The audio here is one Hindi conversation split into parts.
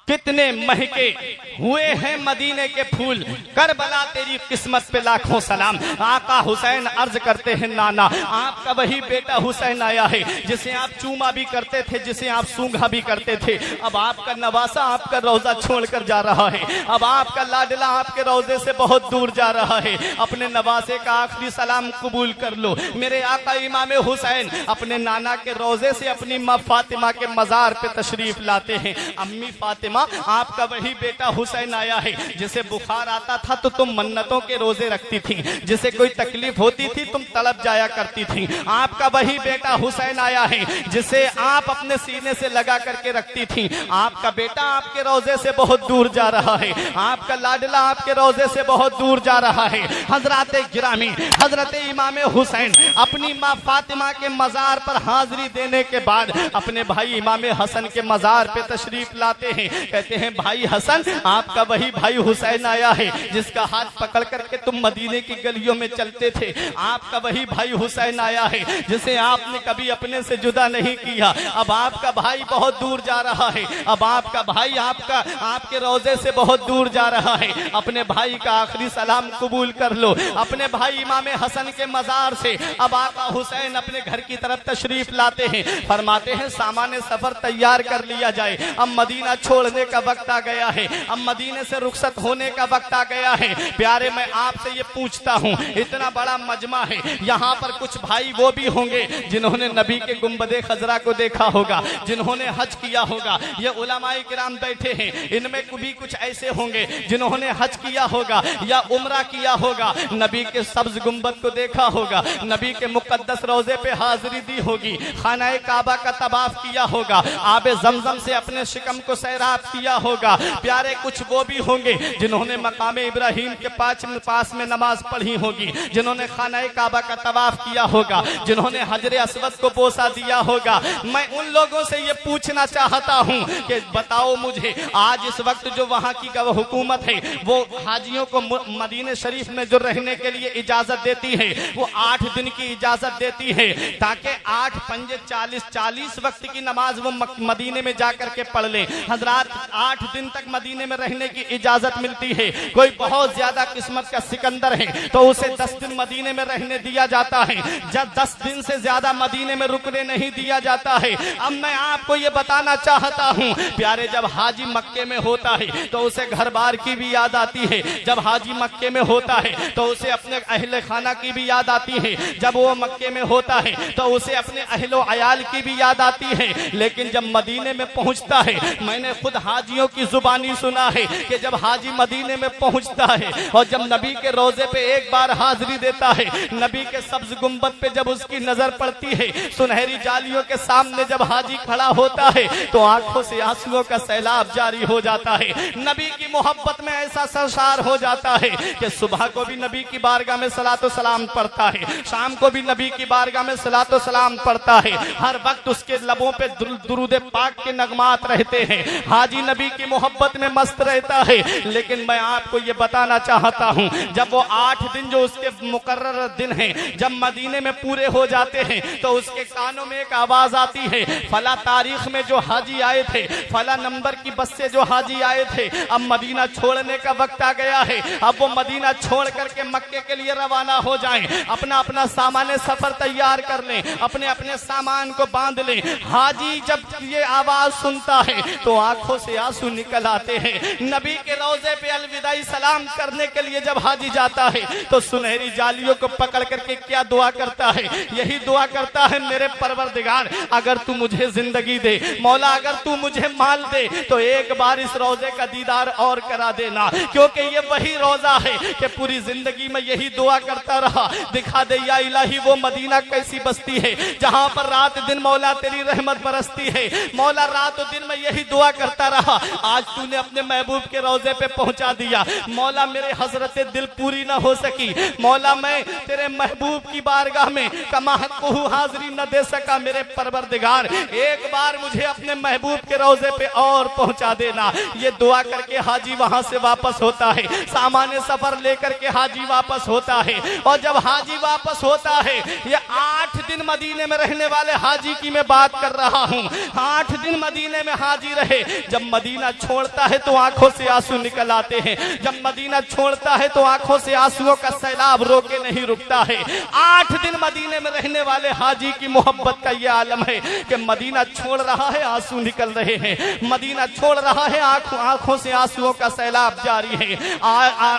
कितने महके हुए हैं मदीने के फूल, करबला तेरी किस्मत पे लाखों सलाम। आका हुसैन अर्ज करते हैं नाना, आपका वही बेटा हुसैन आया है जिसे आप चूमा भी करते थे, जिसे आप सूंघा भी करते थे। अब आपका नवासा आपका रोजा छोड़कर जा रहा है, अब आपका लाडला आपके रोजे से बहुत दूर जा रहा है। अपने नवासे का आखिरी सलाम कबूल कर लो। मेरे आका इमाम हुसैन अपने नाना के रोजे से अपनी माँ फातिमा के मजार पे तशरीफ लाते हैं। अम्मी फातिमा, आपका वही बेटा हुसैन आया है जिसे बुखार आता था तो तुम मन्नतों के रोजे रखती थी, जिसे कोई तकलीफ होती थी तुम तड़प जाया करती थी। आपका वही बेटा हुसैन आया है जिसे आप अपने सीने से लगा करके रखती थी। आपका बेटा आपके रोजे से बहुत दूर जा रहा है, आपका लाडला आपके रोजे से बहुत दूर जा रहा है। हजरत गिरामी हजरत इमाम हुसैन अपनी माँ फातिमा के मजार पर हाजिरी देने के बाद अपने भाई इमाम हसन के मजार पे तशरीफ लाते हैं। कहते हैं भाई हसन, आपका वही भाई हुसैन आया है जिसका हाथ पकड़ करके तुम मदीने की गलियों में चलते थे। आपका वही भाई हुसैन आया है जिसे आपने कभी अपने से जुदा नहीं किया। अब आपका भाई बहुत दूर जा रहा है, अब आपका भाई आपके रोजे से बहुत दूर जा रहा है। अपने भाई का आखिरी सलाम कबूल कर लो। अपने भाई इमाम हसन के मजार से अब आका हुसैन अपने घर की तरफ तशरीफ लाते हैं। फरमाते हैं सामान सफर तैयार कर लिया जाए, अब मदीना छोड़ने का वक्त आ गया है, अब मदीने से रुखसत होने का वक्त आ गया है। प्यारे, मैं आपसे ये पूछता हूँ, इतना बड़ा मजमा है, यहाँ पर कुछ भाई वो भी होंगे जिन्होंने नबी के गुंबदे खजरा को देखा होगा, जिन्होंने हज किया होगा। ये उलमाए किराम बैठे हैं, इनमें भी कुछ ऐसे होंगे जिन्होंने हज किया होगा या उम्रा किया होगा, नबी के सब्ज गुंबद को देखा होगा, नबी के मुकद्दस रोजे पे हाजिरी दी होगी, खानाए काबा का तवाफ किया होगा, आबे जमजम से अपने शिकम को सैराब किया होगा। प्यारे, कुछ वो भी होंगे जिन्होंने मकाम इब्राहिम के पास में नमाज पढ़ी होगी, जिन्होंने खानाए काबा का तवाफ किया होगा, जिन्होंने हजरे अस्वद को बोसा दिया होगा। मैं उन लोगों से ये पूछना चाहता हूँ कि बताओ मुझे, आज इस वक्त जो वहाँ की हुकूमत है वो हाजियों को मदीने शरीफ में जो रहने के लिए इजाजत देती है वो 8 दिन की इजाजत देती है, ताकि 8 पंजे 40 वक्त की नमाज वो मदीने में जाकर के पढ़ ले। हजरात, 8 दिन तक मदीने में रहने की इजाजत मिलती है। कोई बहुत ज्यादा किस्मत का सिकंदर है तो उसे 10 दिन मदीने में रहने दिया जाता है, जब 10 दिन से ज्यादा मदीने में रुकने नहीं दिया जाता है। अब मैं आपको ये बताना चाहता हूँ प्यारे, जब हाजी मक्के में होता है तो उसे घर बार की भी याद आती है, जब हाजी मक्के में होता है तो उसे अपने अहले खाना की भी याद आती है, जब वो मक्के में होता है तो उसे अपने अहलो अयाल की भी याद आती है। लेकिन जब मदीने में पहुंचता है, मैंने खुद हाजियों की जुबानी सुना है कि जब हाजी मदीने में पहुंचता है और जब नबी के रोजे पे एक बार हाजिरी देता है, नबी के सब्ज गुंबद पे जब उसकी नजर पड़ती है, सुनहरी जालियों के सामने जब हाजी खड़ा होता है तो आंखों से आंसुओं का सैलाब जारी हो जाता है। नबी की मोहब्बत में ऐसा सरशार हो जाता है कि सुबह को भी नबी की बारगाह में सलातो सलाम पढ़ता है, शाम को भी नबी की बारगाह में सलातो सलाम पढ़ता है। हर वक्त उसके लबों पे दुरूद पाक के नगमात रहते हैं। हाजी नबी की मोहब्बत में मस्त रहता है। लेकिन मैं आपको ये बताना चाहता हूँ, जब वो 8 दिन जो उसके मुकर्रर दिन हैं जब मदीने में पूरे हो जाते हैं तो उसके कानों में एक आवाज आती है, फला तारीख में जो हाजी आए थे, फला नंबर की बस से जो हाजी आए थे, अब मदीना छोड़ने का वक्त आ गया है, अब वो मदीना छोड़ करके मक्के के लिए रवाना हो जाएं, अपना अपना सामान सफर तैयार कर लें, अपने अपने सामान को बांध लें। हाजी जब ये आवाज सुनता है तो आंखों से आंसू निकल आते हैं। नबी के रोजे पे अलविदाई सलाम करने के लिए जब हाजी जाता है तो सुनहरी जालियों को पकड़ करके क्या दुआ करता है, यही दुआ करता है, मेरे परवरदिगार अगर तू मुझे जिंदगी दे, मौला अगर तू मुझे माल दे तो एक बार इस रोजे का दीदार और करा देना, क्योंकि ये वही रोजा है कि पूरी जिंदगी में यही दुआ करता रहा, दिखा दे या इलाही वो मदीना कैसी बस्ती है जहाँ पर रात दिन मौला तेरी रहमत बरसती है। मौला रात दिन में यही दुआ करता रहा, आज तूने अपने महबूब के रोजे पे पहुंचा दिया, मौला मेरे हजरत दिल पूरी ना हो सकी, मौला मैं तेरे महबूब की बारगाह में कमा हक़्क़ुहु हाजिरी न दे सका, मेरे परवरदिगार एक बार मुझे अपने महबूब के रोजे पे और पहुंचा देना। ये दुआ करके हाजी वहां से वापस होता है, सामान्य सफर लेकर के हाजी वापस होता है। और जब हाजी वापस होता है, ये 8 दिन मदीने में रहने वाले हाजी की मैं बात कर रहा हूँ, 8 दिन मदीने में हाजी रहे। जब जब मदीना छोड़ता है तो आंखों से आंसू निकल आते हैं। जब मदीना छोड़ता है तो आंखों से आंसुओं का सैलाब रोके नहीं रुकता है। 8 दिन मदीने में रहने वाले हाजी की मोहब्बत का यह आलम है कि मदीना छोड़ रहा है, आंसू निकल रहे हैं। मदीना छोड़ रहा है, आंखों से आंसुओं का सैलाब जारी है।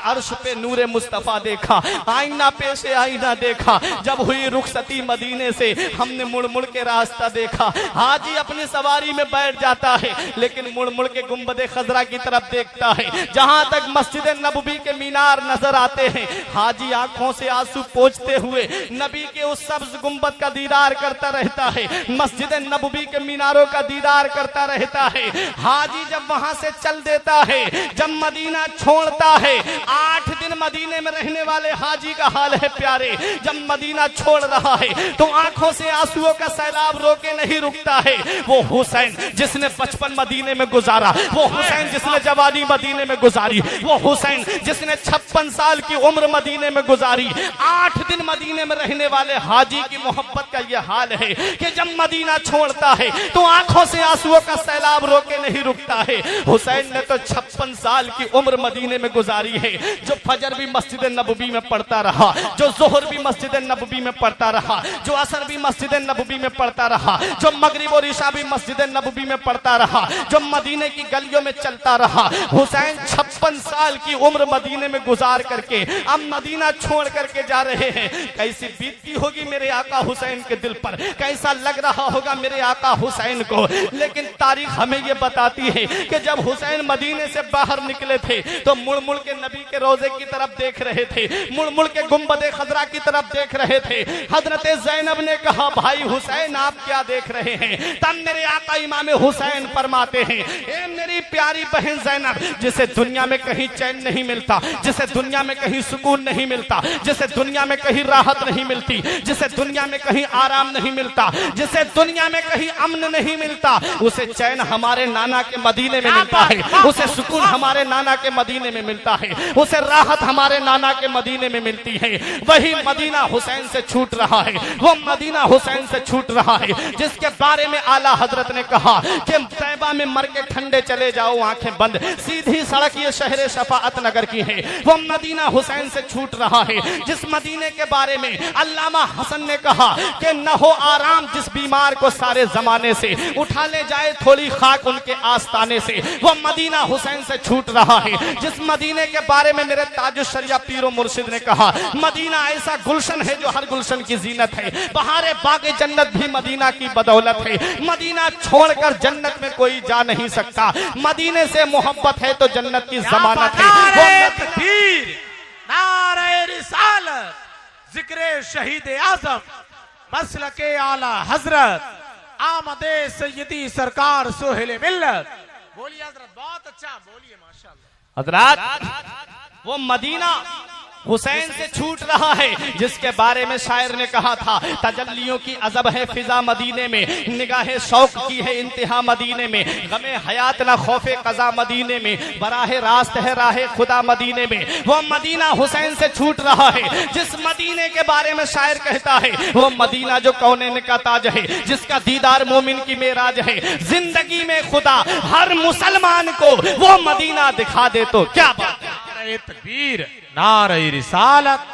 अर्श पे नूरे मुस्तफा देखा, आईना पे से आईना देखा। जब हुई रुखसती मदीने से हमने मुड़ मुड़ के रास्ता देखा। हाजी अपनी सवारी में बैठ जाता है लेकिन मुड़ मुड़ के गुंबद खजरा की तरफ देखता है। जहां तक मस्जिद नबवी के मीनार नजर आते हैं, हाजी आंखों से आंसू पोंछते हुए नबी के उस सब्ज गुंबद का दीदार करता रहता है, मस्जिद नबवी के मीनारों का दीदार करता रहता है। हाजी जब वहां से चल देता है, जब मदीना छोड़ता है, 8 दिन मदीने में रहने वाले हाजी का हाल है प्यारे। जब मदीना छोड़ रहा है तो आंखों से आंसुओं का सैलाब रोके नहीं रुकता है। वो हुसैन जिसने 55 मदीने में गुजारा, वो हुसैन जिसने जवानी मदीने में गुजारी, वो हुसैन जिसने 56 साल की उम्र मदीने में गुजारी, 8 दिन मदीने में रहने वाले हाजी की मोहब्बत का यह हाल है कि जब मदीना छोड़ता है तो आंखों से आंसुओं का सैलाब रोके नहीं रुकता है। हुसैन ने तो 56 साल की उम्र मदीने में गुजारी है। जो फजर भी मस्जिद नबवी में पढ़ता रहा, जो जोहर भी मस्जिद नबवी में पढ़ता रहा, जो असर भी मस्जिद नबवी में पढ़ता रहा, जो मगरिब और इशा भी मस्जिद नबवी में पढ़ता रहा, जो मदीने की गलियों में चलता रहा। हुसैन 56 साल की उम्र मदीने में गुजार करके अब मदीना छोड़ करके जा रहे हैं। कैसी बीतती होगी मेरे आका हुसैन के दिल पर, कैसा लग रहा होगा मेरे आका हुसैन को। लेकिन तारीख हमें यह बताती है कि जब हुसैन मदीने से बाहर निकले थे तो मुड़ मुड़ के नबी के रोजे की तरफ देख रहे थे, मुड़ मुड़ के गुंबद खजरा की तरफ देख रहे थे। हजरत ज़ैनब ने कहा, भाई हुसैन आप क्या देख रहे हैं? तब मेरे आका इमाम हुसैन फरमाते हैं, ए मेरी प्यारी बहन ज़ैनब, जिसे दुनिया में कहीं चैन नहीं मिलता, जिसे दुनिया में कहीं सुकून नहीं मिलता, जिसे दुनिया में कहीं राहत नहीं मिलती, जिसे दुनिया में कहीं आराम नहीं मिलता, जिसे दुनिया में कहीं अमन नहीं मिलता, उसे चैन हमारे नाना के मदीने में मिलता है, उसे सुकून हमारे नाना के मदीने में मिलता है, उसे राहत हमारे नाना के मदीने में मिलती है। वही मदीना हुसैन से छूट रहा है, वो मदीना हुसैन से छूट रहा है जिसके बारे में आला हजरत ने कहा कि तैबा में मर के ठंडे चले जाओ आंखें बंद, सीधी सड़क ये शहर शफाअत नगर की है। वो मदीना हुसैन से छूट रहा है जिस मदीने के बारे में अल्लामा हसन ने कहा कि न हो आराम जिस बीमार को सारे जमाने से, उठा ले जाए थोड़ी खाक उनके आस्ताने से। वो मदीना हुसैन से छूट रहा है जिस मदीने के बारे में मेरे ताजुश शरिया पीरो मुर्शिद ने कहा, मदीना ऐसा गुलशन है जो हर गुलशन की जीनत है, बहारे बागे जन्नत भी मदीना की बदौलत है। मदीना छोड़कर जन्नत में कोई जा नहीं सकता, मदीने से मोहब्बत है तो जन्नत की जमानत है। नारे रिसालत, जिक्रे शहीद आजम, मसलके आला हजरत, आमदे सय्यदी सरकार सोहेल मिल्लत। बोलिए हजरत, बहुत अच्छा बोलिए, माशाअल्लाह। हजरत वो मदीना हुसैन से छूट रहा है जिसके बारे में शायर ने कहा था, तजल्लियों की अजब है फिजा मदीने में, निगाहे शौक की है इंतहा मदीने में, गमे हयात ना खौफे कजा मदीने में, बराहे रास्त है राहे खुदा मदीने में। वो मदीना हुसैन से छूट रहा है जिस मदीने के बारे में शायर कहता है, वो मदीना जो कौनैन का ताज है, जिसका दीदार मोमिन की मेराज है। जिंदगी में खुदा हर मुसलमान को वो मदीना दिखा दे तो क्या बात है। नारे तकबीर, नारे रिसालत,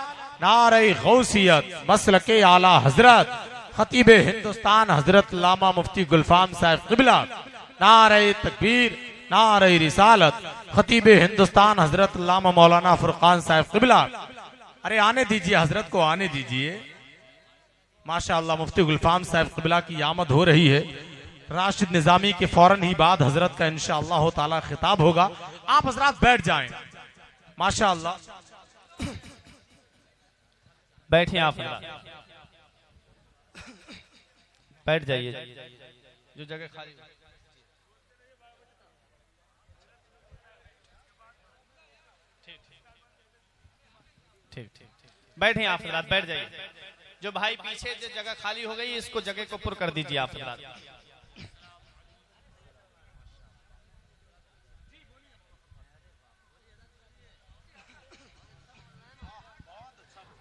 नारे गौसियत, मसलके आला हजरत, खतीब हिंदुस्तान हजरत लामा मुफ्ती गुलफाम साहब क़िबला। नारे तकबीर, नारे रिसालत, खतीब हिंदुस्तान हजरत लामा मौलाना फुरकान साहब क़िबला। अरे आने दीजिए हजरत को, आने दीजिए। माशाअल्लाह मुफ्ती गुलफाम साहब क़िबला की आमद हो रही है। राशिद निजामी के फौरन ही बाद हजरत का इंशाअल्लाह ताला खिताब होगा। आप हजरत बैठ जाएं। माशाअल्लाह बैठिए, आप बैठ जाइए, जो जगह खाली। ठीक ठीक बैठिए आप हजरात, बैठ जाइए। जो भाई पीछे जो जगह खाली हो गई इसको जगह को पुर कर दीजिए आप हजरात।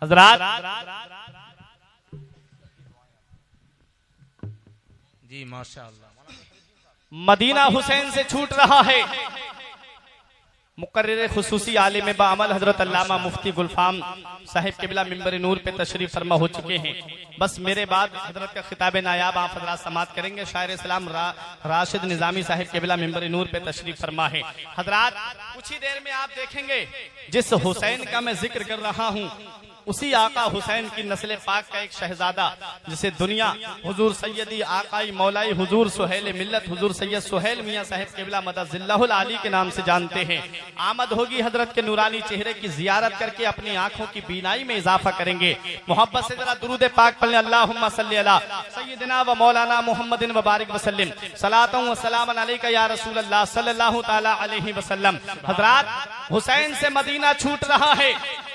हजरात जी माशाअल्लाह। मदीना हुसैन से छूट रहा है। मुकर्रिर खुसूसी आलिम बाअमल हजरत अल्लामा मुफ्ती गुलफाम साहिब किबला मिंबर नूर पे तशरीफ फरमा हो चुके हैं। बस मेरे बाद हजरत का खिताब नायाब आप हजरात समात करेंगे। शायर इस्लाम राशिद निजामी साहिब किबला मिंबर नूर पे तशरीफ फरमा है। हजरात कुछ ही देर में आप देखेंगे जिस हुसैन का मैं जिक्र कर रहा हूँ उसी आका हुसैन की नस्ल पाक का एक शहजादा जिसे दुनिया हुजूर सैयदी आकाई मौलाई हुजूर सुहेल मिल्लत हुजूर सैयद सुहेल मियां साहिब किबला मदजिल्लाहुल आली के नाम से जानते हैं। आमद होगी हजरत के नूरानी चेहरे की जियारत करके अपनी आंखों की बीनाई में इजाफा करेंगे। मोहब्बत से जरा दुरूद पाक पढ़ें। अल्लाहुम्मा सल्ली अला सय्यिदिना व मौलाना मुहम्मदिन व बारिक वसल्लिम सलातुन व सलामन अलैका या रसूल अल्लाह सल्लल्लाहु तआला अलैहि वसल्लम। हजरात हुसैन से मदीना छूट रहा है।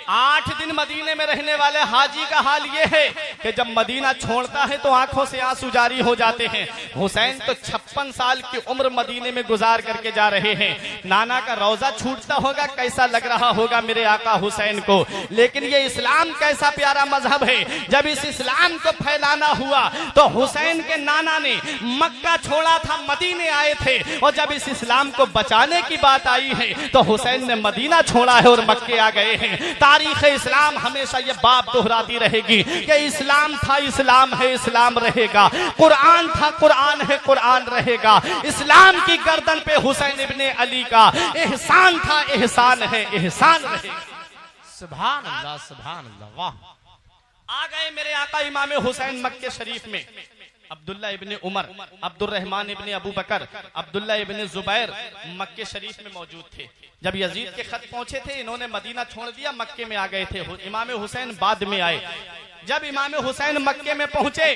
8 दिन मदीने में रहने वाले हाजी का हाल ये है कि जब मदीना छोड़ता है तो आंखों से आंसू जारी हो जाते हैं। हुसैन तो 56 साल की उम्र मदीने में गुजार करके जा रहे हैं। नाना का रोजा छूटता होगा, कैसा लग रहा होगा मेरे आका हुसैन को। लेकिन ये इस्लाम कैसा प्यारा मजहब है। जब इस इस्लाम को फैलाना हुआ तो हुसैन के नाना ने मक्का छोड़ा था, मदीने आए थे। और जब इस इस्लाम को बचाने की बात आई है तो हुसैन ने मदीना छोड़ा है और मक्के आ गए हैं। तारीख इस्लाम हमेशा ये बात दोहराती रहेगी कि इस्लाम था, इस्लाम है, इस्लाम रहेगा। कुरान था, कुरान है, कुरान रहेगा। इस्लाम की गर्दन पे हुसैन इब्ने अली का एहसान था, एहसान है, एहसान रहेगा। सुभान अल्लाह, सुभान अल्लाह, वाह। आ गए मेरे आका इमाम हुसैन मक्के शरीफ में। अब्दुल्ला इब्ने उमर, अब्दुल रहमान इब्ने अबू बकर, अब्दुल्ला इब्ने जुबैर मक्के शरीफ में मौजूद थे। जब यजीद के खत पहुंचे थे इन्होंने मदीना छोड़ दिया, मक्के में आ गए थे। इमाम हुसैन बाद में आए। जब इमाम हुसैन मक्के में पहुंचे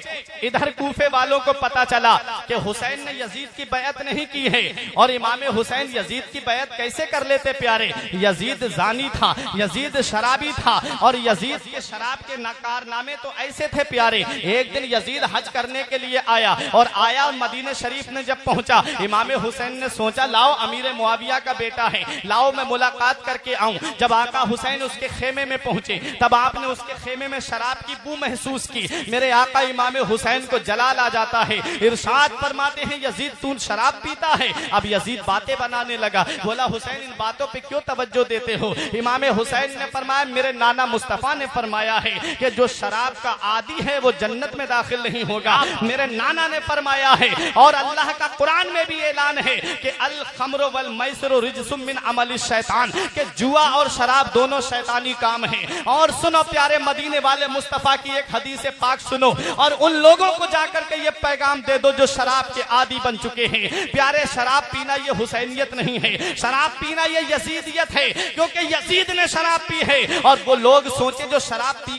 इधर कूफे वालों को पता चला कि हुसैन ने यजीद की बैअत नहीं की है। और इमाम हुसैन यजीद की बैअत कैसे कर लेते प्यारे। यजीद जानी था, यजीद शराबी था और यजीद के शराब के कारनामे तो ऐसे थे प्यारे। एक दिन यजीद हज करने के लिए आया और आया मदीने शरीफ में जब पहुंचा इमाम हुसैन ने सोचा लाओ अमीर मुआविया का बेटा है, लाओ मैं मुलाकात करके आऊं। जब आका हुसैन उसके खेमे में पहुंचे तब आपने उसके खेमे में शराब की बू महसूस की। मेरे आका इमाम हुसैन को जलाल आ जाता है। इरशाद फरमाते हैं यजीद तू शराब पीता है। अब यजीद बातें बनाने लगा। बोला हुसैन इन बातों पे क्यों तवज्जो देते हो। इमाम हुसैन ने फरमाया मेरे नाना मुस्तफा ने फरमाया है कि जो शराब का आदी है वो जन्नत में दाखिल नहीं होगा। मेरे नाना ने फरमाया है और अल्लाह का कुरान में भी ऐलान है कि अल खम्र वल मैसरु रिजसुम मिन अमल शैतान, कि जुआ और शराब दोनों शैतानी काम है। और सुनो प्यारे मदीने वाले मुस्तफा की एक हदीस पाक सुनो और उन लोगों को जाकर के ये पैगाम दे दो जो शराब के आदी बन चुके हैं। प्यारे शराब पीना ये हुसैनियत नहीं है, शराब पीना ये यजीदियत है। क्योंकि यजीद ने शराब पी है। और वो लोग सोचे जो शराब पी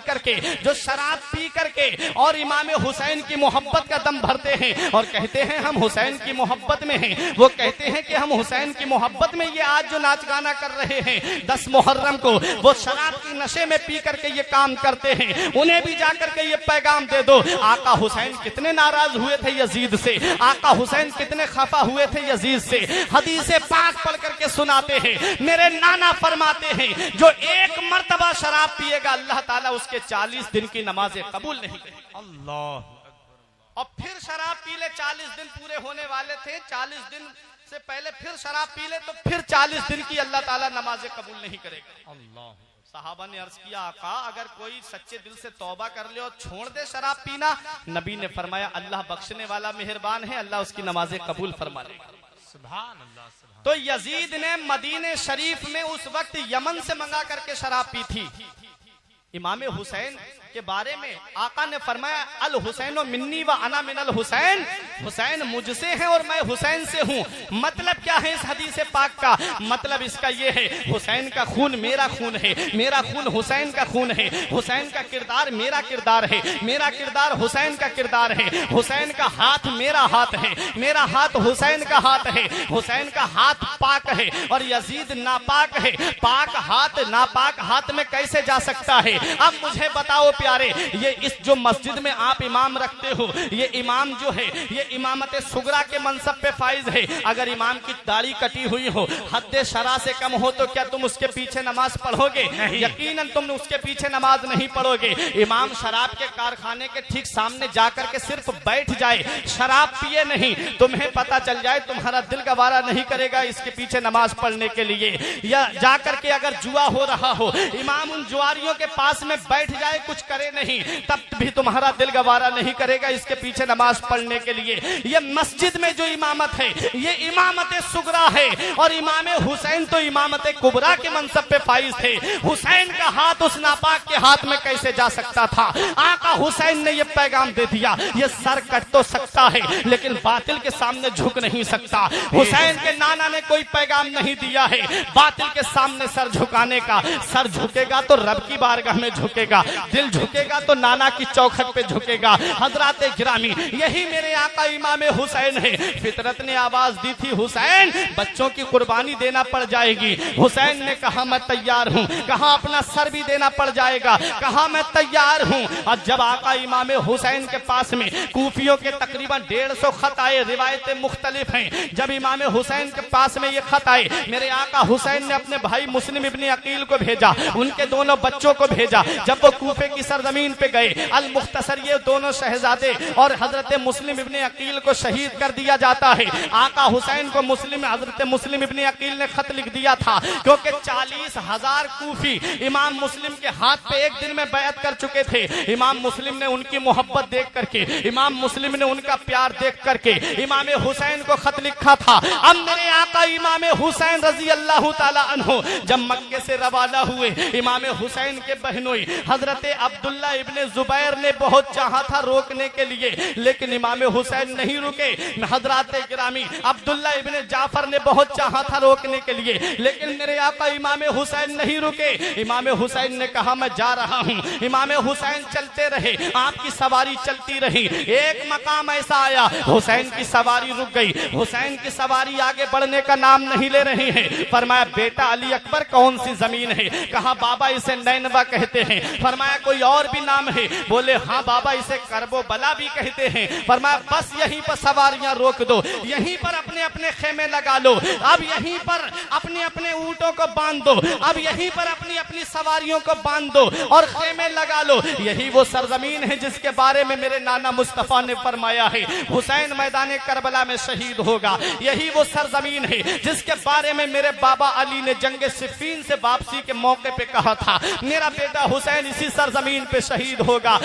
करके और इमाम हुसैन की मोहब्बत का दम भरते हैं और कहते हैं हम हुसैन की मोहब्बत में हैं। वो कहते हैं कि हम हुसैन की मोहब्बत में ये आज जो नाच गाना कर रहे हैं 10 मुहर्रम को वो शराब की नशे में पी करके ये काम करते हैं। उन्हें भी जाकर के ये पैगाम दे दो। आका हुसैन कितने नाराज हुए थे यजीद से, आका हुसैन कितने खफा हुए थे यजीद से। हदीस पाक पढ़ करके सुनाते हैं मेरे नाना फरमाते हैं जो एक मर्तबा शराब पिएगा अल्लाह ताला उसके 40 दिन की नमाजें कबूल नहीं करेगा। अल्लाह। और फिर शराब पी ले, 40 दिन पूरे होने वाले थे, 40 दिन से पहले फिर शराब पी ले तो फिर 40 दिन की अल्लाह ताला नमाजें कबूल नहीं करेगा। अल्लाह। साहबा ने अर्ज किया आका अगर कोई सच्चे दिल से तौबा कर ले और छोड़ दे शराब पीना, नबी ने फरमाया अल्लाह बख्शने वाला मेहरबान है, अल्लाह उसकी नमाजें कबूल फरमा लेगा। सुभान अल्लाह, सुभान। तो यजीद ने मदीने शरीफ में उस वक्त यमन से मंगा करके शराब पी थी। इमाम हुसैन के बारे में आका ने फरमाया अल हुसैन मिन्नी व अना मिनल हुसैन, हुसैन मुझसे है और मैं हुसैन से हूँ। मतलब क्या है इस हदीस पाक का? मतलब इसका ये है हुसैन का खून मेरा खून है, मेरा खून हुसैन का खून है, हुसैन का किरदार मेरा किरदार है, मेरा किरदार हुसैन का किरदार है, हुसैन का हाथ मेरा हाथ है, मेरा हाथ हुसैन का हाथ है, हुसैन का हाथ पाक है और यजीद नापाक है। पाक हाथ नापाक हाथ में कैसे जा सकता है? अब मुझे बताओ प्यारे, ये इस जो मस्जिद में आप इमाम रखते हो, ये इमाम जो है ये इमामत सुगरा के मनसब पे फाइज है। अगर इमाम की दाढ़ी कटी हुई हो, हद शरा से कम हो, तो क्या तुम उसके पीछे नमाज पढ़ोगे? यकीनन तुम उसके पीछे नमाज नहीं पढ़ोगे। इमाम शराब के कारखाने के ठीक सामने जाकर के सिर्फ बैठ जाए, शराब पिए नहीं, तुम्हें पता चल जाए, तुम्हारा दिल गवारा नहीं करेगा इसके पीछे नमाज पढ़ने के लिए। या जाकर के अगर जुआ हो रहा हो, इमाम उन जुआरियों के पास में बैठ जाए, कुछ करे नहीं, तब भी तुम्हारा दिल गवारा नहीं करेगा इसके पीछे नमाज पढ़ने के लिए। ये मस्जिद में जो इमामत है ये इमामत सुगरा है, और इमाम हुसैन तो इमामत कुबरा के मनसब पे फाइज थे। हुसैन का हाथ उस नापाक के हाथ में कैसे जा सकता था? आका हुसैन ने ये पैगाम दे दिया, ये सर कट तो सकता है लेकिन बातिल के सामने झुक नहीं सकता। हुसैन के नाना ने कोई पैगाम नहीं दिया है बातिल के सामने सर झुकाने का। सर झुकेगा तो रब की बारगाह में झुकेगा, दिल झुकेगा तो नाना की चौखट पे झुकेगा। हजरात गिरामी, यही मेरे आका इमाम हुसैन है। फितरत ने आवाज दी थी, हुसैन बच्चों की कुर्बानी देना पड़ जाएगी। हुसैन ने कहा मैं तैयार हूँ, कहा अपना सर भी देना पड़ जाएगा, कहा मैं तैयार हूँ। और जब आका इमाम हुसैन के पास में कूफियों के तकरीबन 150 खत आए, रिवायतें मुख्तलिफ हैं। जब इमाम हुसैन के पास में ये खत आए, मेरे आका हुसैन ने अपने भाई मुस्लिम इब्ने अकील को भेजा, उनके दोनों बच्चों को भेजा। जब वो कूफे की सरजमीन पे गए, अल मुख्तसर ये दोनों शहजादे और हजरत मुस्लिम इब्ने अकील को शहीद कर दिया जाता है। आका हुसैन को हजरत मुस्लिम इब्ने अकील ने खत लिख दिया था, क्योंकि 40,000 कूफी इमाम मुस्लिम के हाथ पे एक दिन में बैत कर चुके थे। इमाम मुस्लिम ने उनकी मोहब्बत देख करके, इमाम मुस्लिम ने उनका प्यार देख करके इमाम हुसैन को खत लिखा था। अब मेरे आका इमाम हुसैन रजी अल्लाह ताला अन्हु जब मक्के से रवाना हुए, इमाम हुसैन के बहनोई हजरत अब्दुल्ला इब्ने जुबैर ने बहुत चाहा था रोकने के लिए, लेकिन इमाम हुसैन नहीं रुके। हजरात गिरामी, अब्दुल्ला इब्ने जाफर ने बहुत चाहा था रोकने के लिए, लेकिन मेरे आका इमाम हुसैन नहीं रुके। इमाम हुसैन ने कहा मैं जा रहा हूँ। इमाम हुसैन चलते रहे, आपकी सवारी चलती रही। एक मकाम ऐसा आया, हुसैन की सवारी रुक गई। हुसैन की सवारी आगे बढ़ने का नाम नहीं ले रही है। फरमाया बेटा अली अकबर कौन सी जमीन है? कहा बाबा इसे नैनवा कहते हैं। फरमाया कोई और भी नाम है? बोले हाँ बाबा इसे करबो बला भी कहते हैं। फरमाया बस यहीं पर सवारियां रोक दो, यहीं पर अपने अपने खेमे लगा लो, अब यहीं पर अपने अपने ऊंटों को बांध दो, अब यहीं पर अपनी अपनी सवारियों को बांध दो और खेमे लगा लो। यही वो सरजमीन है जिसके बारे में मेरे नाना मुस्तफा ने फरमाया है हुसैन मैदान करबला में शहीद होगा। यही वो सरजमीन है जिसके बारे में मेरे बाबा अली ने जंग सिफीन से वापसी के मौके पे कहा था मेरा बेटा हुसैन इसी सरजमीन पे शहीद होगा।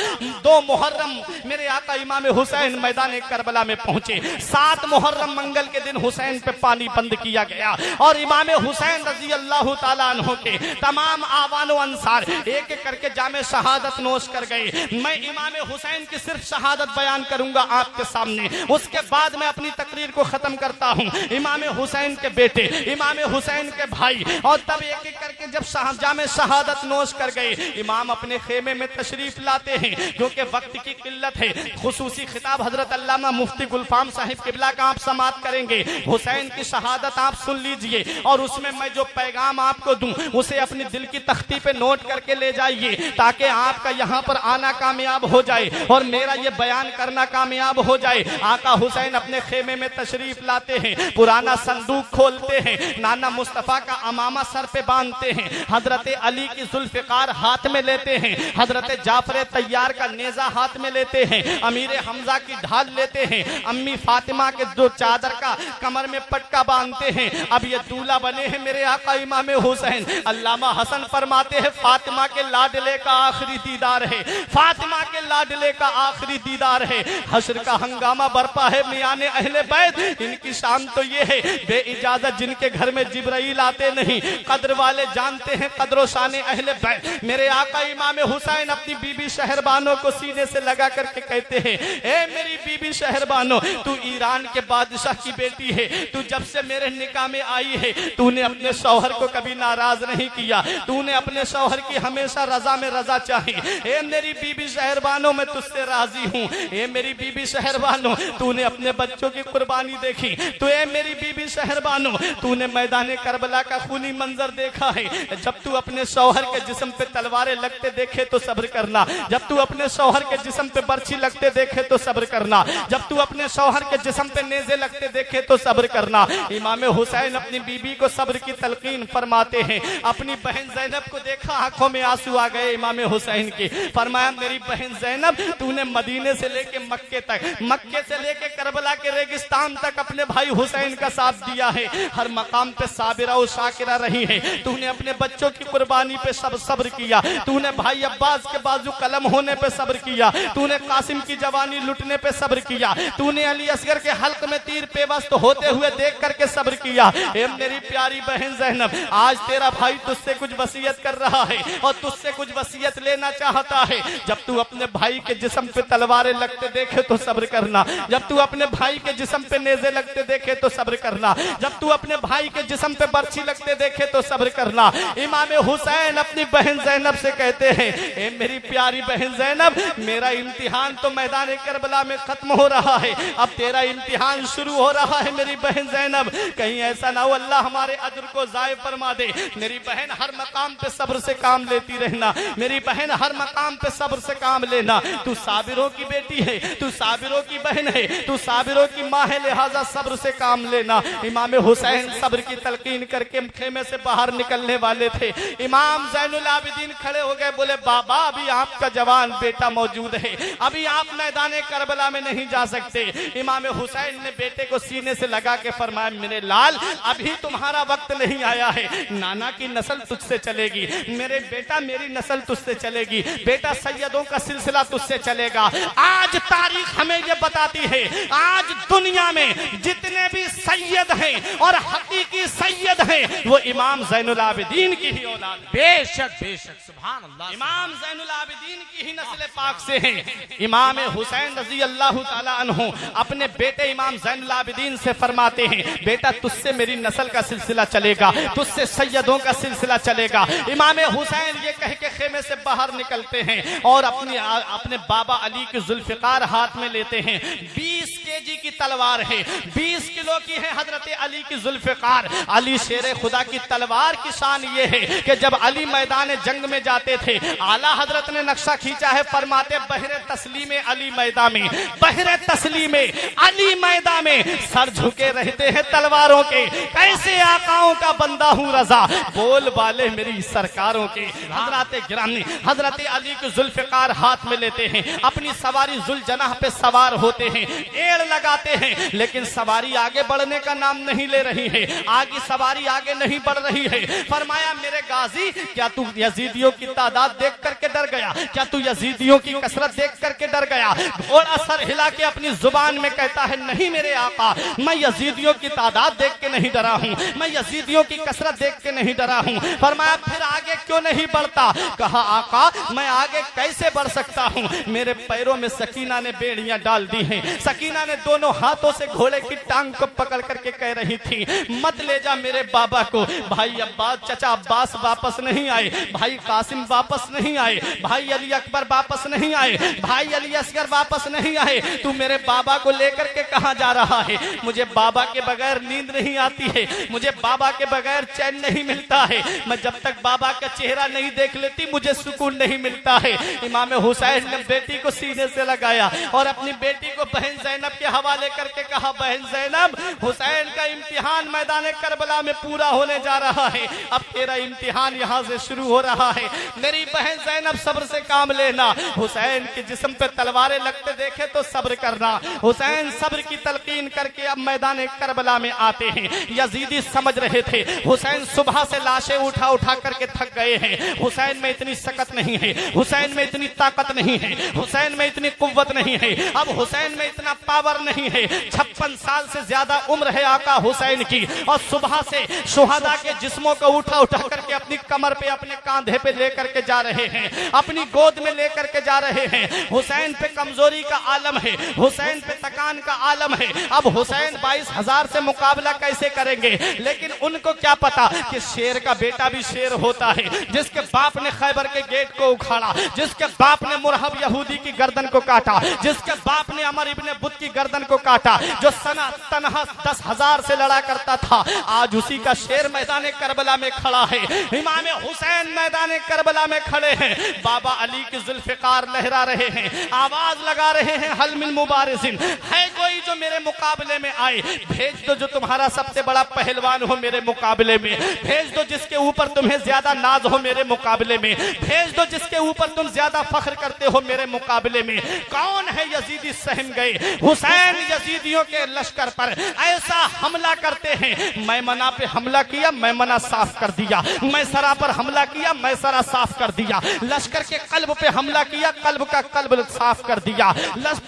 2 मुहर्रम मेरे आका इमाम हुसैन मैदान करबला में पहुंचे। 7 मुहर्रम मंगल के दिन हुसैन पे पानी बंद किया गया और इमाम हुसैन रजी अल्लाह ताला अन्हु के तमाम आवानो अंसार एक एक करके जामे शहादत नोश कर गए। मैं इमाम हुसैन की सिर्फ शहादत बयान करूंगा आपके सामने, उसके बाद मैं अपनी तकरीर को खत्म करता हूं। इमाम हुसैन के बेटे, इमाम हुसैन के भाई, और तब एक एक करके जब जामे शहादत नोश कर गए, इमाम अपने खेमे में तशरीफ लाते हैं क्योंकि वक्त की किल्लत है। खुसूसी खिताब हजरत अल्लामा मुफ्ती गुलफाम साहिब किबला का आप समाप्त करेंगे। हुसैन की शहादत आप सुन लीजिए और उसमें मैं जो पैगाम आपको दूं उसे अपनी दिल की तख्ती पे नोट करके ले जाइए ताकि आपका यहाँ पर आना कामयाब हो जाए और मेरा ये बयान करना कामयाब हो जाए। आका हुसैन अपने खेमे में तशरीफ लाते हैं, पुराना संदूक खोलते हैं, नाना मुस्तफा का अमामा सर पे बांधते हैं, हजरत अली की जुल्फिकार हाथ में लेते हैं, हजरत जाफर तैयार का नेजा हाथ में लेते हैं, अमीर हमजा की ढाल लेते हैं, अम्मी फातिमा के दो चादर का कमर में पटका बांधते हैं। अब ये दूल्हा बने हैं मेरे आका इमाम हुसैन। अल्लामा हसन फरमाते हैं फातिमा के लाडले का आखिरी दीदार है, फातिमा के लाडले का आखिरी दीदार है। हश्र का हंगामा बरपा है मियाने अहले बैत, इनकी शान तो ये है बे इजाजत जिनके घर में जिब्राइल आते नहीं, कद्र वाले जानते हैं कद्रो शाने अहले बैत। मेरे आका इमाम हुसैन अपनी बीबी शहरबानो को सीने से लगा करके कहते हैं ए मेरी बीबी शहरबानो, तू ईरान के बादशाह की बेटी है, तू जब से मेरे निकाह में आई है तूने अपने शौहर को कभी नाराज नहीं किया, तूने अपने शौहर की हमेशा रजा में रजा चाही। ए मेरी बीबी शहरबानो मैं तुझसे राजी हूँ, ए मेरी बीबी शहरबानो तूने अपने बच्चों की कुर्बानी देखी, तो ए मेरी बीबी शहरबानो तूने मैदान करबला का खूनी मंजर देखा है, जब तू अपने शौहर के जिस्म पे तलवारें लगते देखे तो सब्र करना, जब तू अपने शौहर के जिस्म पे बर्छी लगते देखे तो सब्र करना, जब तू अपने शौहर के जिस्म पे नेज़े लगते देखे तो सब्र करना। इमाम हुसैन अपनी बीबी को सब्र की तलकीन फरमाते हैं। अपनी बहन ज़ैनब को देखा, आंखों में आंसू आ गए इमाम हुसैन के। फरमाया मेरी बहन ज़ैनब, तूने मदीने से लेके मक्के तक, मक्के से लेके करबला के रेगिस्तान तक अपने भाई हुसैन का साथ दिया है। हर मकाम पे साबिरा और शाकिरा रही है। तूने अपने बच्चों की कुर्बानी पे सब्र किया, तूने भाई अब्बास के बाजू कलम होने पे सब्र किया, तूने कासिम की जवानी लुटने पे सब्र किया, तूने अली असगर के हल्क में तीर पेवस्त होते हुए देख करके सब्र किया। ए मेरी प्यारी बहन ज़ैनब, आज तेरा भाई तुझसे कुछ वसीयत कर रहा है और तुझसे कुछ वसीयत लेना चाहता है। जब तू अपने भाई के जिस्म पे तलवारें लगते देखे तो सब्र करना, जब तू अपने भाई के जिस्म पे नेज़े लगते देखे तो सब्र करना, जब तू अपने भाई के जिस्म पे बर्छी लगते देखे तो सब्र करना। इमाम हुसैन अपनी बहन ज़ैनब से कहते हैं, ए मेरी प्यारी बहन ज़ैनब, मेरा इम्तिहान तो मैदान करबला में खत्म हो रहा है, अब तेरा इम्तिहान शुरू हो रहा है। मेरी बहन ज़ैनब, कहीं ऐसा ना हो अल्लाह हमारे अज्र को ज़ाय फरमा दे। मेरी बहन, हर मकाम पे सब्र से काम लेती रहना, मेरी बहन हर मकाम पे सब्र से काम लेना। तू साबिरों की बेटी है, तू साबिरों की बहन है, तू साबिरों की माँ है, लिहाजा सब्र से काम लेना। इमाम हुसैन सब्र की तलकीन करके खेमे से बाहर निकलने वाले थे। इमाम ज़ैनुल आबिदीन खड़े हो गए, बोले बाबा अभी आपका जवान बेटा मौजूद है, अभी आप मैदान करबला में नहीं जा सकते। इमाम हुसैन ने बेटे को सीने से लगा के फरमाया, मेरे लाल अभी तुम्हारा वक्त नहीं आया है, नाना की नस्ल तुझसे चलेगी, मेरे बेटा मेरी नस्ल तुझसे चलेगी, बेटा सैयदों का सिलसिला तुझसे चलेगा। आज तारीख हमें ये बताती है, आज दुनिया में जितने भी सैयद हैं और हकीकी सैयद हैं वो इमाम ज़ैनुल आबिदीन की ही औलाद, बेशक बेशक, सुभान अल्लाह, इमाम ज़ैनुल आबिदीन की ही नस्ल पाक से हैं। इमाम हुसैन रज़ी अल्लाह ताला अन्हु अपने बेटे इमाम ज़ैनुल आबिदीन से फरमाते हैं, बेटा तुझसे मेरी नस्ल का सिलसिला चलेगा, तुझसे सैयदों का सिलसिला चलेगा। इमाम हुसैन ये कह के खेमे से बाहर निकलते हैं और अपने बाबा अली की जुल्फ़िकार हाथ में लेते हैं। 20 केजी की तलवार है, 20 किलो की है हजरत अली की जुल्फ़िकार। अली शेर खुदा की तलवार की शान ये है कि जब अली मैदान जंग में जाते थे, आला हजरत ने नक्शा खींचा है, फरमाते बहरे तस्लीम अली मैदान में, बहरे तस्लीम अली मैदान में सर झुके रहते हैं तलवारों के। कैसे आकाओं का बंदा हूँ रजा, बोल वाले मेरी सरकारों के। हजरत गिरामी हजरत अली की जुल्फ़िकार हाथ में लेते हैं, अपनी सवारी जुलजनाह पे सवार होते हैं, एड़ लगाते हैं, लेकिन सवारी आगे बढ़ने का नाम नहीं ले रही है, आगे सवारी आगे नहीं बढ़ रही है। फरमाया मेरे गाजी, क्या तू यजीदियों की तादाद देख करके डर गया, क्या तू यजीदियों की कसरत देख करके डर गया? घोड़ा सर हिला के अपनी जुबान में कहता है, नहीं मेरे आका, मैं यजीदियों की तादाद देख के नहीं डरा हूँ, मैं यजीदियों की कसरत देख के नहीं डरा हूँ। फरमाया फिर आगे क्यों नहीं बढ़ता? कहा आका मैं आगे कैसे बढ़ सकता हूँ, मेरे पैरों में सकीना ने बेड़ियां डाल दी हैं। सकीना ने दोनों हाथों से घोड़े की टांग को पकड़ करके कह रही थी, मत ले जा मेरे बाबा को। भाई अब्बास, चचा अब्बास वापस नहीं आए, भाई कासिम वापस नहीं आए, भाई अली अकबर वापस नहीं आए, भाई अली असगर वापस नहीं आए, तू मेरे बाबा को लेकर के कहां जा रहा है? मुझे बाबा के बगैर नींद नहीं आती है, मुझे बाबा के बगैर चैन नहीं मिलता है, मैं जब तक बाबा का चेहरा नहीं देख लेती मुझे सुकून नहीं मिलता है। इमाम हुसैन ने बेटी को सीने से लगाया और अपनी बेटी को बहन ज़ैनब के हवाले करके कहा, बहन ज़ैनब, हुसैन का इम्तिहान मैदान करबला में पूरा होने जा रहा है, अब तेरा इम्तिहान यहाँ से शुरू हो रहा है। मेरी बहन ज़ैनब सब्र से काम लेना, हुसैन के जिस्म पे तलवारें लगते देखे तो सब्र करना। हुसैन सब्र की तलकीन करके अब मैदान करबला में आते हैं। यजीदी समझ रहे थे हुसैन सुबह से लाशें उठा उठा करके थक गए हैं, हुसैन में इतनी सकत नहीं है, हुसैन में इतनी ताकत नहीं है, हुसैन में इतनी कुव्वत नहीं है, अब हुसैन में इतना पावर नहीं है। 56 साल से ज्यादा उम्र है आका हुसैन की और सुबह से शुहदा के जिस्मों को उठा उठा करके अपनी कमर पे, अपने कांधे पे लेकर के जा रहे हैं, अपनी गोद में लेकर के जा रहे हैं। हुसैन पे कमजोरी का आलम है, हुसैन पे थकान का आलम है। अब हुसैन 22,000 से मुकाबला कैसे करेंगे? लेकिन उनको क्या पता कि शेर का बेटा भी शेर होता है। जिसके बाप ने खैबर के गेट को उखाड़ा, जिसके बाप ने मुरहब यहूदी की गर्दन को काटा, जिसके बाप ने अमर इब्ने बुत की गर्दन को काटा, जो सना तनहा 10,000 से लड़ा करता था, आज उसी का शेर मैदान करबला में खड़ा है। इमाम हुसैन मैदान मैदान करबला में खड़े हैं, बाबा अली की जुल्फ़िकार लहरा रहे हैं, आवाज लगा रहे हैं, हल मिन मुबारिज़िन, है कोई जो मेरे मुकाबले में आए? भेज दो जो तुम्हारा सबसे बड़ा पहलवान हो मेरे मुकाबले में, भेज दो जिसके ऊपर तुम्हें ज्यादा नाज हो मेरे मुकाबले में, भेज दो जिसके ऊपर तुम ज्यादा फख्र करते हो मेरे मुकाबले में। कौन है? यजीदी सहम गए। हुसैन यजीदियों के लश्कर पर ऐसा हमला करते हैं, मैमना पे हमला किया, मैमना साफ कर दिया, मैसरा पर हमला किया, मैसरा साफ कर दिया, लश्कर के कल्ब पे हमला किया, कल्ब का कल्ब साफ कर दिया,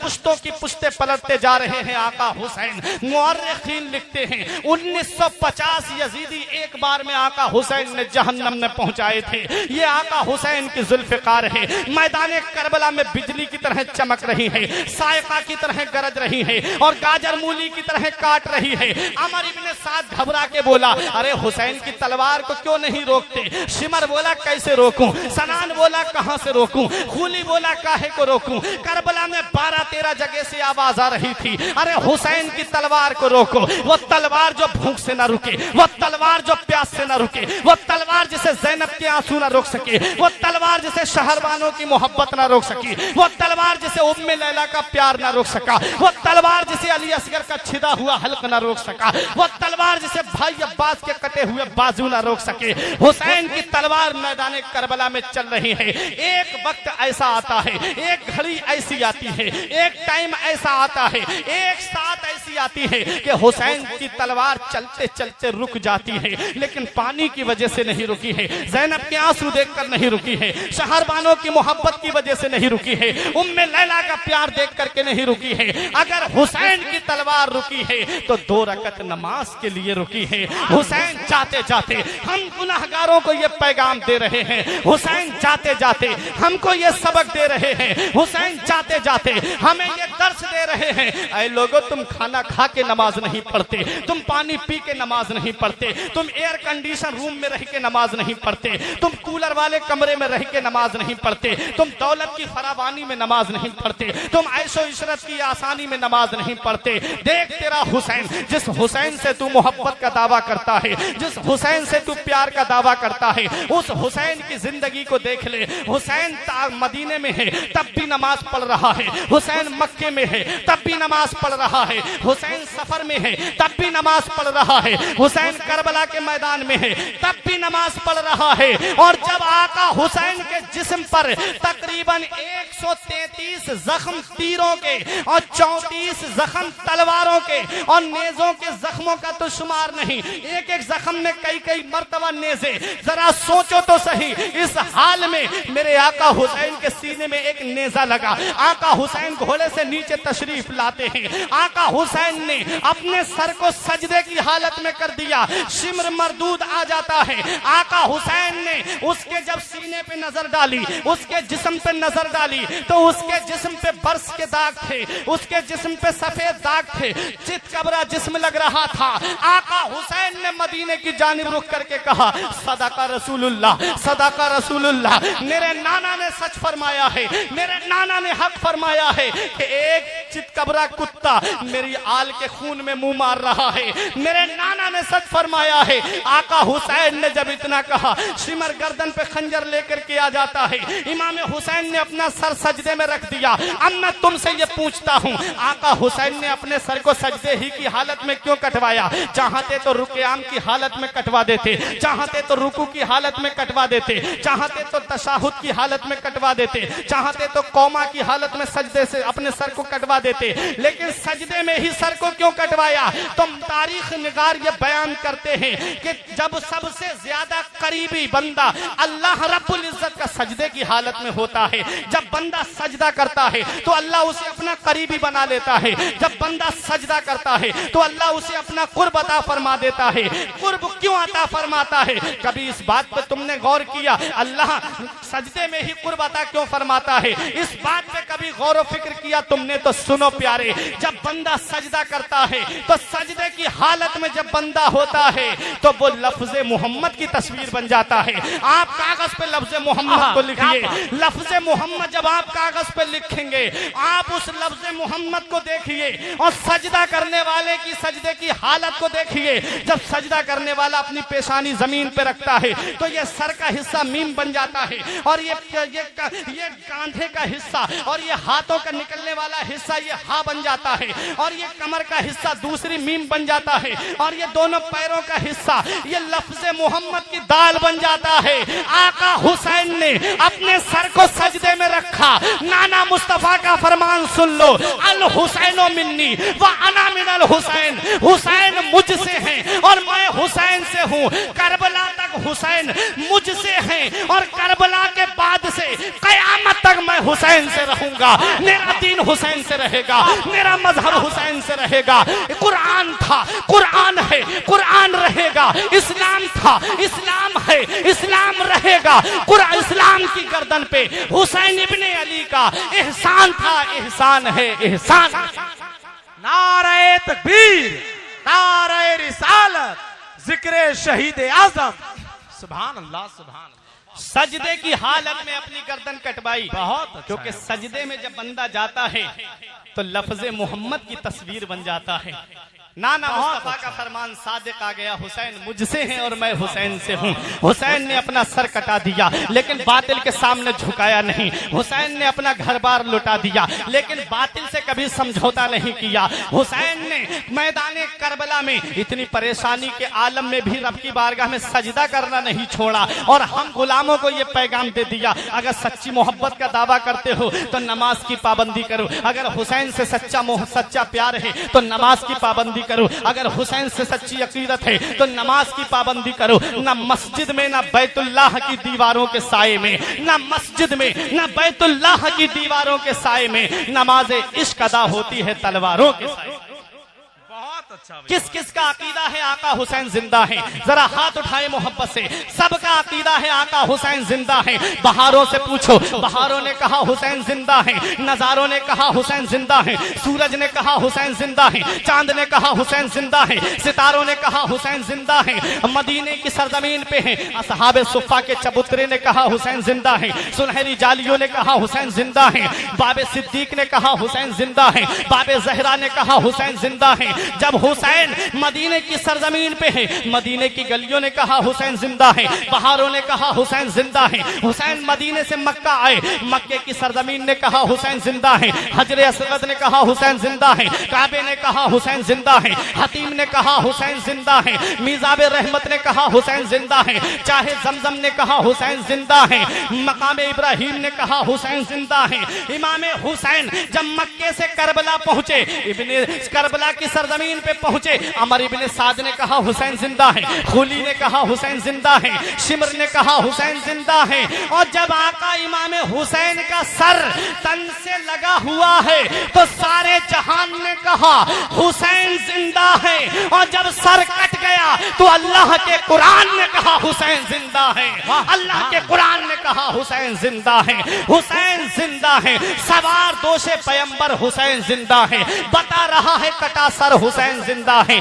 पुश्तों की पुश्ते पलटते जा रहे हैं आका हुसैन। मुअर्रिखीन लिखते हैं 1950 यजीदी एक बार में आका हुसैन ने जहन्नम में पहुंचाए थे। ये आका हुसैन की जुल्फ़िकार है, मैदान करबला में बिजली की तरह चमक रही है, सायका की तरह गरज रही है और गाजर मूली की तरह काट रही है। अमर इब्ने साद घबरा के बोला, अरे हुसैन की तलवार को क्यों नहीं रोकते? शिमर बोला कैसे रोकूं? सनान बोला कहां से रोकूं? खूली बोला काहे को रोकूं? करबला में 12-13 जगह से आवाज आ रही थी, अरे हुसैन की तलवार को रोको। वो तलवार जो भूख से न रुके, वो तलवार जो प्यास से न रुके, वो तलवार जिसे ज़ैनब के आंसू न रोक सके, वो तलवार जिसे शहरबानों की मोहब्बत न रोक सकी, वो तलवार जिसे उम्मे लैला का प्यार न रोक सका, वो तलवार जिसे अली असगर का छिदा हुआ हल्क न रोक सका, वो तलवार जिसे भाई अब्बास के कटे हुए बाजू न रोक सके। हुसैन की तलवार मैदान करबला में चल रही है। एक वक्त ऐसा आता है, एक घड़ी ऐसी आती है, एक टाइम ऐसा आता है, एक साथ ऐसी आती है कि हुसैन की तलवार चलते चलते रुक जाती है, लेकिन पानी की वजह से नहीं रुकी है, ज़ैनब के आंसू देखकर नहीं रुकी है, शहरबानों की मोहब्बत की वजह से नहीं रुकी है, उम्मे लैला का प्यार देख करके नहीं रुकी है। अगर हुसैन की तलवार रुकी है तो 2 रकत नमाज के लिए रुकी है। हुसैन जाते जाते हम गुनाहगारों को ये पैगाम दे रहे हैं, हुसैन जाते जाते हमको ये सबक दे रहे हैं, हुसैन जाते जाते हमें ये दर्श दे रहे हैं। ऐ लोगों, तुम खाना खा के नमाज नहीं पढ़ते, तुम पानी पी के नमाज नहीं पढ़ते, तुम एयर कंडीशन रूम में रह के नमाज नहीं पढ़ते, तुम कूलर वाले कमरे में रह के नमाज नहीं पढ़ते, तुम दौलत की फरावानी में नमाज नहीं पढ़ते, तुम ऐशो इशरत की आसानी में नमाज नहीं पढ़ते। देख तेरा हुसैन, जिस हुसैन से तू मोहब्बत का दावा करता है, जिस हुसैन से तू प्यार का दावा करता है, उस हुसैन की जिंदगी को देख ले। हुसैन मदीने में है तब भी नमाज पढ़ रहा है, हुसैन मक्के में है तब भी नमाज पढ़ रहा है, हुसैन सफर में है तब भी नमाज पढ़ रहा है, हुसैन करबला के मैदान में है तब भी नमाज पढ़ रहा है। और जब आका हुसैन के जिस्म पर तकरीबन 133 जख्म तीरों के और 34 जख्म तलवारों के और नेजों के जख्मों का तो शुमार नहीं, एक एक जख्म में कई मर्तबा नेजे, जरा सोचो तो सही। इस हाल में मेरे आका हुसैन के सीने में एक नेजा लगा। आका हुसैन घोड़े से नीचे तशरीफ लाते हैं, आका हुसैन ने अपने सर को सजदे की हालत में कर दिया, शिम्र मरदूद आ जाता है। आका हुसैन ने उसके जब सीने पे नजर डाली, उसके जिस्म पे नजर डाली, तो उसके जिस्म पे बर्स के दाग थे, उसके जिस्म पे सफेद दाग थे, चितकबरा जिस्म लग रहा था। आका हुसैन ने मदीने की जानिब रुक करके कहा, सदाका रसूलुल्लाह, सदाका रसूलुल्लाह। मेरे नाना ने सच फरमाया है, मेरे नाना ने हक फरमाया है कि एक चितकबरा कुत्ता मेरी आल के खून में मुंह मार रहा है। मेरे नाना ने सच फरमाया है। आका हुसैन ने जब इतना कहा, शिमर गर्दन पे खंजर लेकर के आ जाता है। इमाम हुसैन ने अपना सर सजदे में रख दिया। अब मैं तुमसे ये पूछता हूँ, आका हुसैन ने अपने सर को सजदे ही की हालत में क्यों कटवाया? चाहते तो रुकयाम की हालत में कटवा देते, चाहते तो रुकू की हालत में कटवा देते, चाहते तो तशाहुद की हालत में कटवा देते, चाहते तो कौमा की हालत में सजदे से अपने सर को कटवा देते, लेकिन सजदे में ही सर को क्यों कटवाया? तो तारीख निगार ये बयान करते हैं कि जब सबसे ज्यादा करीबी बंदा अल्लाह रब्बुल इज्जत का सजदे की हालत में होता है, जब बंदा सजदा करता है तो अल्लाह उसे अपना करीबी बना लेता है। जब बंदा सजदा करता है तो अल्लाह उसे अपना कुर्ब अता फरमा देता है। कुर्ब क्यों अता फरमाता है? कभी इस बात पर तुमने गौर किया? अल्लाह सजदे में ही कुर्ब अता क्यों फरमाता है? इस बात पे कभी गौर व फिक्र किया तुमने? तो सुनो प्यारे, जब बंदा सजदा करता है तो सजदे की हालत में जब बंदा होता है तो वो लफ्ज मोहम्मद की तस्वीर बन जाता है। आप कागज पे लफ्ज मोहम्मद को लिखिए। लफ्ज मोहम्मद जब आप कागज पे लिखेंगे, आप उस लफ्ज मोहम्मद को देखिए और सजदा करने वाले की सजदे की हालत को देखिए। जब सजदा करने वाला अपनी पेशानी जमीन पे रखता है तो ये सर का हिस्सा मीम बन जाता है, और ये कांधे का हिस्सा और ये हाथों का निकलने वाला हिस्सा ये हा बन जाता है, और ये कमर का हिस्सा दूसरी मीम बन जाता है, और ये दोनों पैरों का हिस्सा ये लफ्ज मोहम्मद की दाल बन जाता है। आका हुसैन ने अपने सर को सजदे में रखा। नाना मुस्तफा का फरमान सुन लो, अल हुसैनो मिन्नी व अना मिनल हुसैन। हुसैन मुझसे हैं और मैं हुसैन से हूँ। करबला तक हुसैन मुझसे हैं और करबला के बाद से कयामत तक मैं हुसैन से रहूंगा। मेरा दीन हुसैन से रहेगा, मेरा मजहब हुसैन से रहेगा। कुरान था, कुरान है, कुरान रहेगा। इस्लाम था, इस्लाम है, इस्लाम रहेगा। कुरान इस्लाम की गर्दन पे हुसैन इब्ने अली का एहसान था, एहसान है, एहसान। नारे तकबीर, नारे रिसालत, जिक्र शहीद आजम। सुभान अल्लाह, सुभान अल्लाह। सजदे की हालत में अपनी गर्दन कटवाई। बहुत अच्छा क्योंकि सजदे में जब बंदा जाता है तो लफ्ज मोहम्मद की तस्वीर बन जाता है। नाना मुस्तफा का फरमान सादिक आ गया, हुसैन मुझसे हैं और मैं हुसैन से हूँ। हुसैन ने अपना सर कटा दिया लेकिन बातिल के सामने झुकाया नहीं। हुसैन ने अपना घर बार लुटा दिया लेकिन बातिल से कभी समझौता नहीं किया। हुसैन ने मैदान करबला में इतनी परेशानी के आलम में भी रब की बारगाह में सजदा करना नहीं छोड़ा, और हम गुलामों को ये पैगाम दे दिया, अगर सच्ची मोहब्बत का दावा करते हो तो नमाज की पाबंदी करो। अगर हुसैन से सच्चा प्यार है तो नमाज की पाबंदी करो। अगर हुसैन से सच्ची अकीदत है तो नमाज की पाबंदी करो। ना मस्जिद में, ना बैतुल्लाह की दीवारों के साए में, ना मस्जिद में, ना बैतुल्लाह की दीवारों के साए में नमाज इश्क अदा होती है तलवारों के साए। बहुत अच्छा। किस किस का अकीदा है आका हुसैन जिंदा है? जरा हाथ उठाए मोहब्बत से। सबका अकीदा है आका हुसैन जिंदा है। बहारों से पूछो, बहारों ने कहा हुसैन जिंदा है, नजारों ने कहा हुसैन जिंदा है, सूरज ने कहा हुसैन जिंदा है, चांद ने कहा हुसैन जिंदा है, सितारों ने कहा हुसैन जिंदा है। मदीने की सरजमीन पे है असहाबे सुफ़ा के चबूतरे ने कहा हुसैन जिंदा है, सुनहरी जालियों ने कहा हुसैन जिंदा है, बाबे सिद्दीक ने कहा हुसैन जिंदा है, बाबे जहरा ने कहा हुसैन जिंदा है। जब हुसैन मदीने की सरजमीन पे है, मदीने की गलियों ने कहा हुसैन जिंदा है, बहारों ने कहा हुसैन जिंदा है। हुसैन मदीने से मक्का आए, मक्के की सरजमीन ने कहा हुसैन जिंदा है, हजरे असवद ने कहा हुसैन जिंदा है, काबे ने कहा हुसैन जिंदा है, हतीम ने कहा हुसैन जिंदा है, मीज़ाबे रहमत ने कहा हुसैन जिंदा है, चाहे जमजम ने कहा हुसैन जिंदा है, मकामे इब्राहिम ने कहा हुसैन जिंदा है। इमाम हुसैन जब मक्के से करबला पहुंचे, इब्ने करबला की सरजमीन पे पहुंचे, अमर इब्ने साद ने कहा हुसैन जिंदा है, खुली ने कहा हुसैन जिंदा है, शिमर ने कहा हुसैन जिंदा है। और जब आका इमाम हुसैन का सर तन से लगा हुआ है तो सारे जहान ने कहा हुसैन जिंदा है, और जब सर कट गया तो अल्लाह के कुरान ने कहा हुसैन जिंदा है, अल्लाह के कुरान ने कहा हुसैन जिंदा है, हुसैन जिंदा है। सवार दोषे पैगंबर हुसैन जिंदा है, बता रहा है कटा सर हुसैन जिंदा है,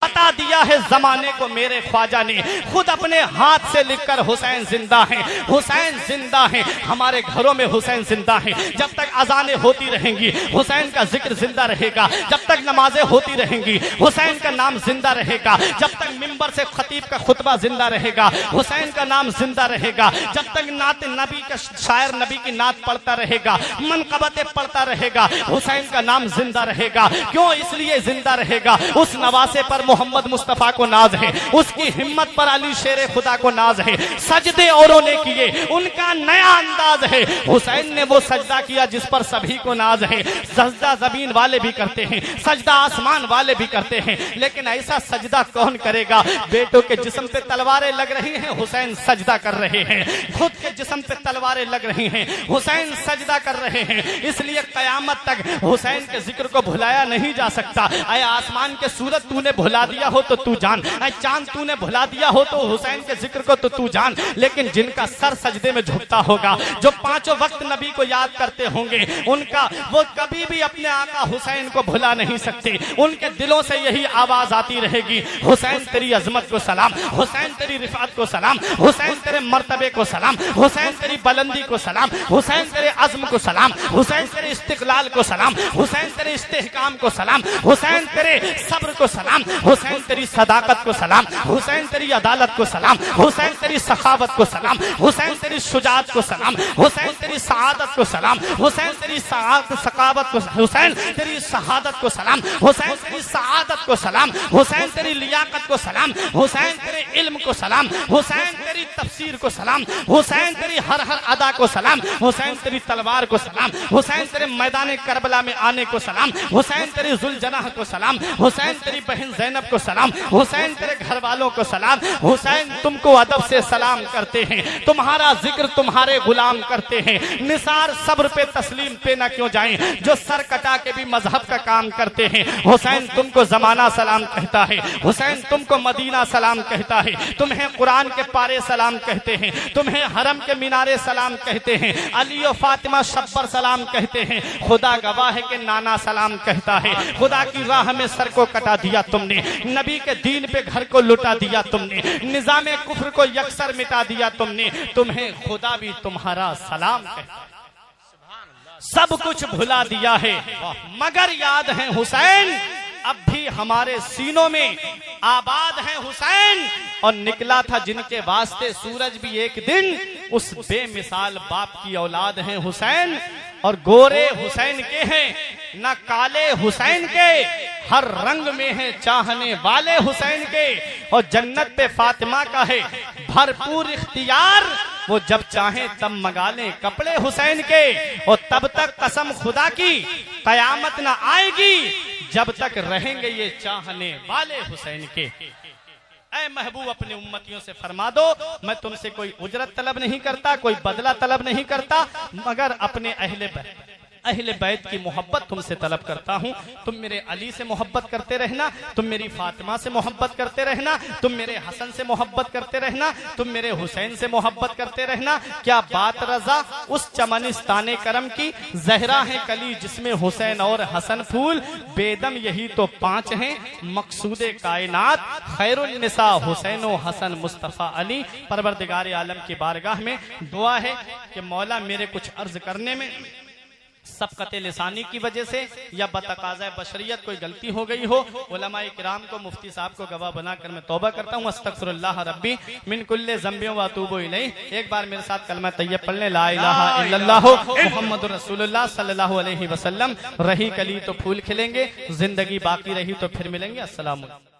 बता दिया है जमाने को मेरे ख्वाजा ने, खुद अपने हाथ से लिखकर हुसैन जिंदा है, हुसैन जिंदा है। हमारे घरों में हुसैन जिंदा है। जब तक अजानें होती रहेंगी हुसैन का जिक्र जिंदा रहेगा, जब तक नमाजें होती रहेंगी हुसैन का नाम जिंदा रहेगा, जब तक मिंबर से खतीब का खुतबा जिंदा रहेगा हुसैन का नाम जिंदा रहेगा, जब तक नात नबी का शायर नबी की नात पढ़ता रहेगा, मनकबतें पढ़ता रहेगा, हुसैन का नाम जिंदा रहेगा। क्यों? इसलिए जिंदा रहेगा, उस नवासे पर मोहम्मद मुस्तफा को नाज है, उसकी हिम्मत पर अली शेर खुदा को नाज है। सजदे औरों ने किए, उनका नया अंदाज है। हुसैन ने वो सजदा किया जिस पर सभी को नाज है। सजदा जमीन वाले भी करते हैं, सजदा आसमान वाले भी करते हैं, लेकिन ऐसा सजदा कौन करेगा? बेटों के जिस्म पे तलवारें लग रही हैं, हुसैन सजदा कर रहे हैं। खुद के जिस्म पे तलवारें लग रही हैं, हुसैन सजदा कर रहे हैं। इसलिए कयामत तक हुसैन के जिक्र को भुलाया नहीं जा सकता। आए आसमान के सूरज तूने भुला दिया हो तो तू जान, चांद तूने भुला दिया हो तो हुसैन के जिक्र को तो तू जान। लेकिन जिनका सर सजदे में झुकता होगा, जो पांचों वक्त नबी को याद करते होंगे, उनका वो कभी भी अपने आका हुसैन को भुला नहीं सकते। उनके दिलों से यही आवाज आती रहेगी, हुसैन तेरी अजमत को सलाम, हुसैन तेरी रिफात को सलाम, हुसैन तेरे मर्तबे को सलाम, हुसैन तेरी बुलंदी को सलाम, हुसैन तेरे अज़्म को सलाम, हुसैन तेरे इस्तिक़लाल को सलाम, हुसैन तेरे इस्तेहकाम को सलाम, हुसैन तेरे सब्र को सलाम, हुसैन तेरी सदाकत को सलाम, हुसैन तेरी अदालत को सलाम, हुसैन तेरी सखावत को सलाम, हुसैन तेरी शुजाअत को सलाम, हुसैन तेरी सआदत को सलाम, हुसैन तेरी सखावत को, हुसैन तेरी शहादत को सलाम, हुसैन तेरी सआदत को सलाम, हुसैन तेरी लियाकत को सलाम, हुसैन तेरे इल्म को सलाम, हुसैन तेरी तफसीर को सलाम, हुसैन तेरी हर हर अदा को सलाम, हुसैन तेरी तलवार को सलाम, हुसैन तेरे मैदान करबला में आने को सलाम, हुसैन तेरी जुलजनाह को सलाम, हुसैन तेरी बहन ज़ैनब को सलाम, हुसैन तेरे घर वालों को सलाम। हुसैन तुमको अदब से सलाम करते हैं, तुम्हारा जिक्र तुम्हारे गुलाम करते हैं। निसार सब्र पे तस्लीम पे ना क्यों जाएं, जो सर कटा के भी मजहब का काम करते हैं। हुसैन तुमको जमाना सलाम कहता है, हुसैन तुमको मदीना सलाम कहता है, तुम्हें कुरान के पारे सलाम कहते हैं, तुम्हें हरम के मीनारे सलाम कहते हैं, अली और फातिमा शब्बर सलाम कहते हैं। खुदा गवाह है कि नाना सलाम कहता है। खुदा की राह में सर को कटा दिया तुमने, नबी के दीन पे घर को लुटा दिया तुमने, निजामे कुफ्र को यकसर मिटा दिया तुमने, तुम्हें खुदा भी तुम्हारा सलाम कहता है। सब कुछ भुला दिया है मगर याद है हुसैन, अब भी हमारे सीनों में आबाद है हुसैन। और निकला था जिनके वास्ते सूरज भी एक दिन, उस बेमिसाल बाप की औलाद है हुसैन। और गोरे हुसैन के हैं न काले हुसैन के, हर रंग में है चाहने वाले हुसैन के। और जन्नत पे फातिमा का है भरपूर इख्तियार, वो जब चाहे तब मंगा ले कपड़े हुसैन के। और तब तक कसम खुदा की कयामत न आएगी जब तक रहेंगे ये चाहने वाले हुसैन के। ऐ महबूब अपने उम्मतियों से फरमा दो, मैं तुमसे कोई उजरत तलब नहीं करता, कोई बदला तलब नहीं करता, मगर अपने अहले बैत की मोहब्बत तुमसे तलब करता हूँ। तुम मेरे अली से मोहब्बत करते रहना, तुम मेरी फातिमा से मोहब्बत करते रहना, तुम मेरे हसन से मोहब्बत करते रहना, तुम मेरे हुसैन से मोहब्बत करते रहना। क्या बात रजा उस चमनिस्ताने करम की, जहरा है कली जिसमें हुसैन और हसन फूल, बेदम यही तो पांच हैं मकसूदे कायनात, खैरुल निसा हुसैन व हसन मुस्तफ़ा अली। परवरदिगार आलम की बारगाह में दुआ है कि मौला मेरे कुछ अर्ज करने में सबकते लिसानी की वजह से या बतकाज़ा बशरियत कोई गलती हो गई हो, उलमाए किराम को, मुफ्ती साहब को गवाह बनाकर मैं तौबा करता हूँ। अस्तगफिरुल्लाह रब्बी मिन कुल्ले ज़ंबि व अतूबु इलैह। एक बार मेरे साथ कलमा तैयब पढ़ लें, ला इलाहा इल्लल्लाह मुहम्मदुर रसूलुल्लाह सल्लल्लाहु अलैहि वसल्लम। रही कली तो फूल खिलेंगे, जिंदगी बाकी रही तो फिर मिलेंगे। अस्सलाम वालेकुम।